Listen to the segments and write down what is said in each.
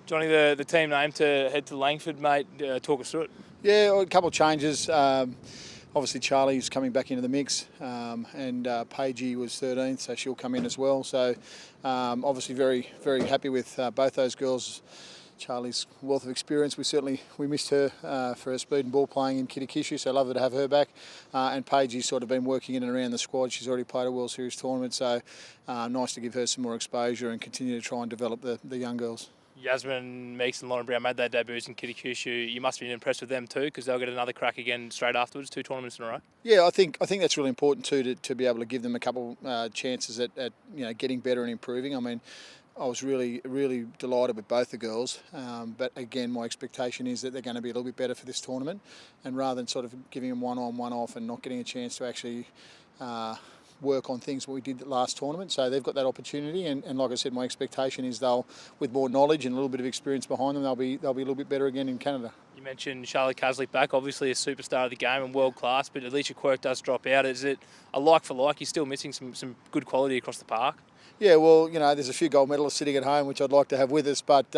Johnny, the team name to head to Langford, mate. Talk us through it. Yeah, a couple of changes. Obviously, Charlie's coming back into the mix, and Paigey was 13th, so she'll come in as well. So, obviously, very, very happy with both those girls. Charlie's wealth of experience. We missed her for her speed and ball playing in Kitakishu, so lovely to have her back. And Paigey's sort of been working in and around the squad. She's already played a World Series tournament, so nice to give her some more exposure and continue to try and develop the young girls. Yasmin Meeks and Lauren Brown made their debuts in Kitakishu. You must have been impressed with them too, because they'll get another crack again straight afterwards, 2 tournaments in a row. Yeah, I think that's really important too, to be able to give them a couple chances at getting better and improving. I mean, I was really delighted with both the girls, but again, my expectation is that they're going to be a little bit better for this tournament, and rather than sort of giving them one on, one off and not getting a chance to actually work on things we did last tournament. So they've got that opportunity, and like I said, my expectation is they'll, with more knowledge and a little bit of experience behind them, they'll be a little bit better again in Canada. You mentioned Charlotte Caslick back, obviously a superstar of the game and world class, but Alicia Quirk does drop out. Is it a like for like? You're still missing some good quality across the park? Yeah, well, there's a few gold medalists sitting at home, which I'd like to have with us, but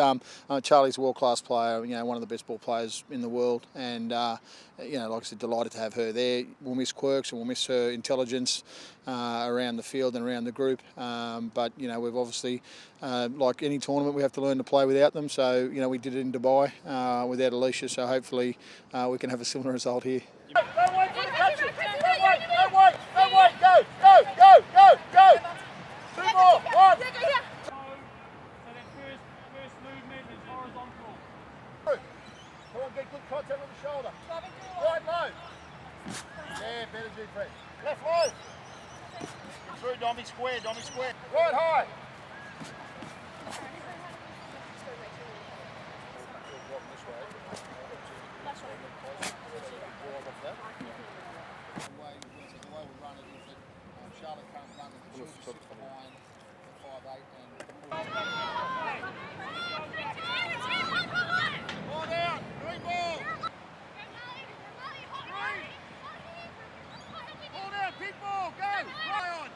Charlie's a world-class player, one of the best ball players in the world, and, like I said, delighted to have her there. We'll miss Quirks and we'll miss her intelligence around the field and around the group, but, we've obviously, like any tournament, we have to learn to play without them, so, we did it in Dubai without Alicia, so hopefully we can have a similar result here. Don't wait for the catch it! Don't wait! Go! 2 more! 1! So that first movement is horizontal. Come on, get good contact with the shoulder. Right low. Yeah, better do, Fred. Left low. Through, Dommy square. Right high. Charlotte can't run with the children sits behind the 5'8" and ball down, green ball. Ball down, big ball, go, right on.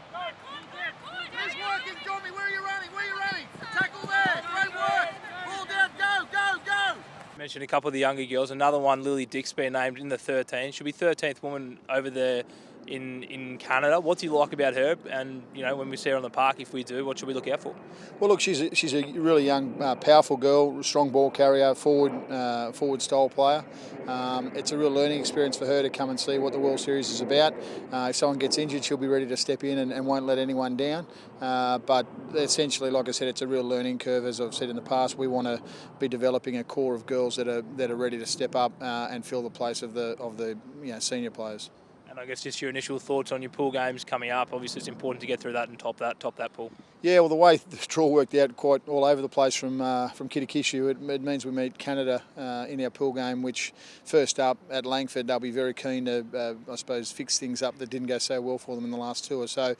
Who's working, Johnny? Where are you running? Tackle there, great work. Ball down, go. Mentioned a couple of the younger girls. Another one, Lily Dick's been named in the 13. She'll be 13th woman over there in Canada. What do you like about her? And when we see her on the park, if we do, what should we look out for? Well, look, she's a really young, powerful girl, strong ball carrier, forward style player. It's a real learning experience for her to come and see what the World Series is about. If someone gets injured, she'll be ready to step in and won't let anyone down. But essentially, like I said, it's a real learning curve. As I've said in the past, we want to be developing a core of girls that are ready to step up and fill the place of the senior players. And I guess just your initial thoughts on your pool games coming up. Obviously, it's important to get through that and top that pool. Yeah, well, the way the draw worked out quite all over the place from Kitakishu, it means we meet Canada in our pool game, which first up at Langford, they'll be very keen to, I suppose, fix things up that didn't go so well for them in the last tour. So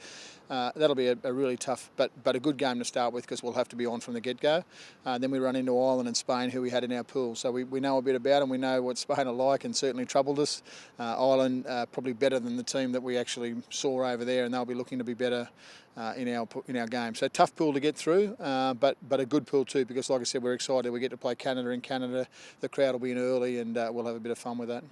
that'll be a really tough but a good game to start with, because we'll have to be on from the get-go. Then we run into Ireland and Spain, who we had in our pool. So we know a bit about them. We know what Spain are like, and certainly troubled us. Ireland probably better than the team that we actually saw over there, and they'll be looking to be better in our game. So tough pool to get through, but a good pool too, because like I said, we're excited. We get to play Canada in Canada. The crowd will be in early, and we'll have a bit of fun with that.